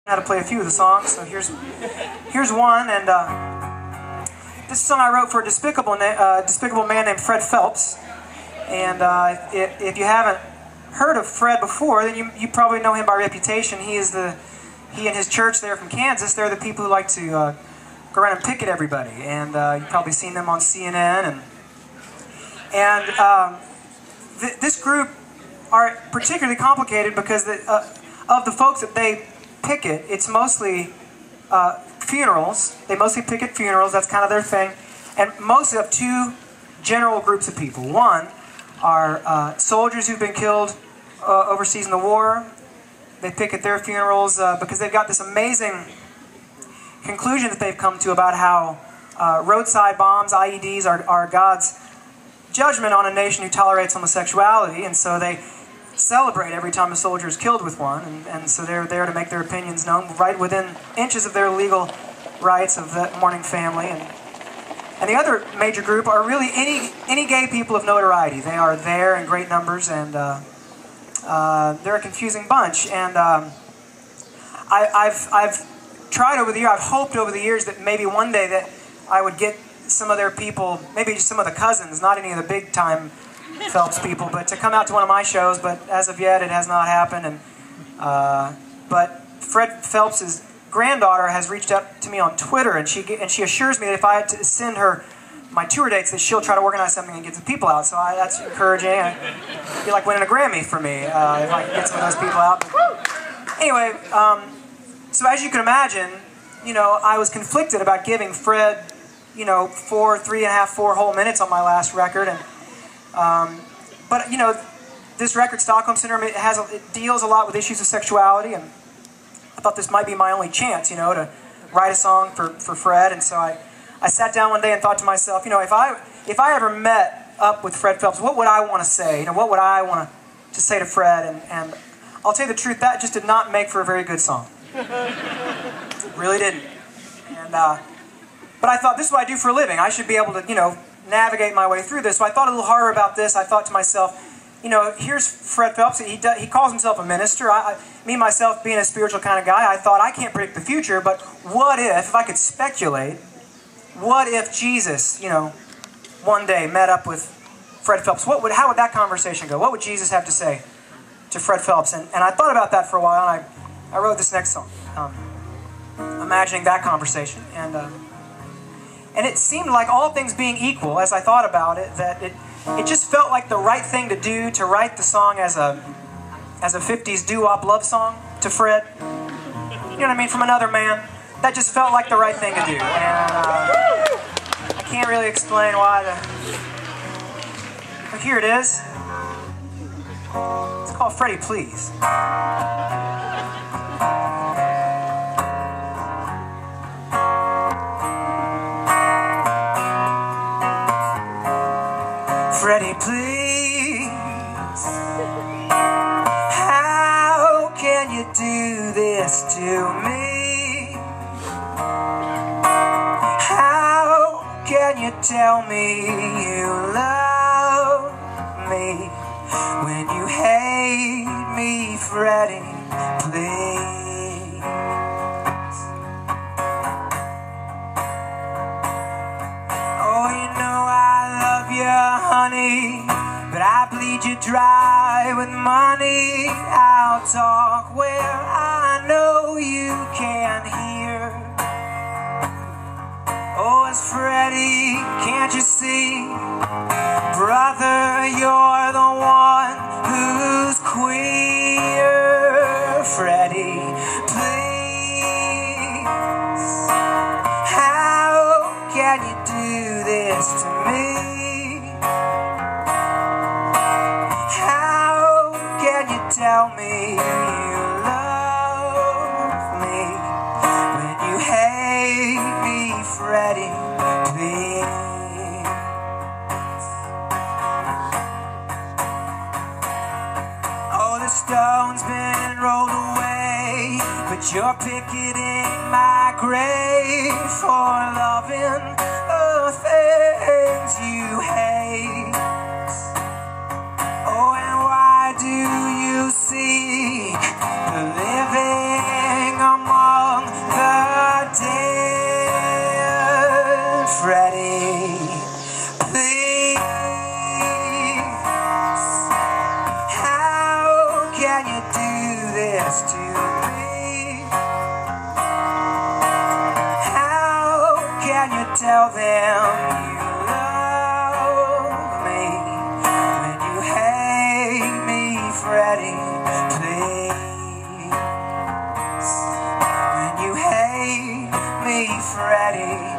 How to play a few of the songs. So here's one, and this is a song I wrote for a despicable man named Fred Phelps. And if you haven't heard of Fred before, then you probably know him by reputation. He and his church there from Kansas, they're the people who like to go around and picket everybody. And you've probably seen them on CNN. This group are particularly complicated because of the folks that they picket. It's mostly funerals. They mostly picket funerals. That's kind of their thing. And mostly of two general groups of people. One are soldiers who've been killed overseas in the war. They picket their funerals because they've got this amazing conclusion that they've come to about how roadside bombs, IEDs, are God's judgment on a nation who tolerates homosexuality, and so they celebrate every time a soldier is killed with one, and so they're there to make their opinions known right within inches of their legal rights of the mourning family. And the other major group are really any gay people of notoriety. They are there in great numbers, and they're a confusing bunch. And I've tried over the years, I've hoped over the years that maybe one day that I would get some of their people, maybe just some of the cousins, not any of the big time Phelps people, but to come out to one of my shows. But as of yet, it has not happened. And but Fred Phelps' granddaughter has reached out to me on Twitter, and she assures me that if I had to send her my tour dates, that she'll try to organize something and get the people out. So that's encouraging. It'd be like winning a Grammy for me if I could get some of those people out. But anyway, so as you can imagine, I was conflicted about giving Fred, 4 whole minutes on my last record, and but this record, Stockholm Syndrome, it deals a lot with issues of sexuality, and I thought this might be my only chance, to write a song for Fred. And so I sat down one day and thought to myself, if I ever met up with Fred Phelps, what would I want to say? What would I want to say to Fred? And I'll tell you the truth, that just did not make for a very good song. It really didn't. And but I thought, this is what I do for a living. I should be able to, navigate my way through this. So I thought a little harder about this. I thought to myself, here's Fred Phelps. He calls himself a minister. Me, myself, being a spiritual kind of guy, I thought, I can't predict the future, but what if I could speculate, what if Jesus, one day met up with Fred Phelps? How would that conversation go? What would Jesus have to say to Fred Phelps? And I thought about that for a while, and I wrote this next song, imagining that conversation. And it seemed like, all things being equal, as I thought about it, that it just felt like the right thing to do, to write the song as a 50s doo-wop love song to Fred. You know what I mean? From another man. That just felt like the right thing to do. And I can't really explain why. But here it is. It's called Freddie Please. Freddie, please, how can you do this to me? How can you tell me you love me when you hate me, Freddie, please? Oh, I love you, honey, but I bleed you dry with money. I'll talk where I know you can't hear. Oh, it's Freddie, can't you see? Brother, you're the one who's queer. Freddie, please, how can you do this to me? Tell me you love me when you hate me, Freddie, please. Oh, the stone's been rolled away, but you're picketing my grave for loving the things you hate. Oh, and why do you seek the living among can you do this to me? How can you tell them you love me when you hate me, Freddie, please? When you hate me, Freddie,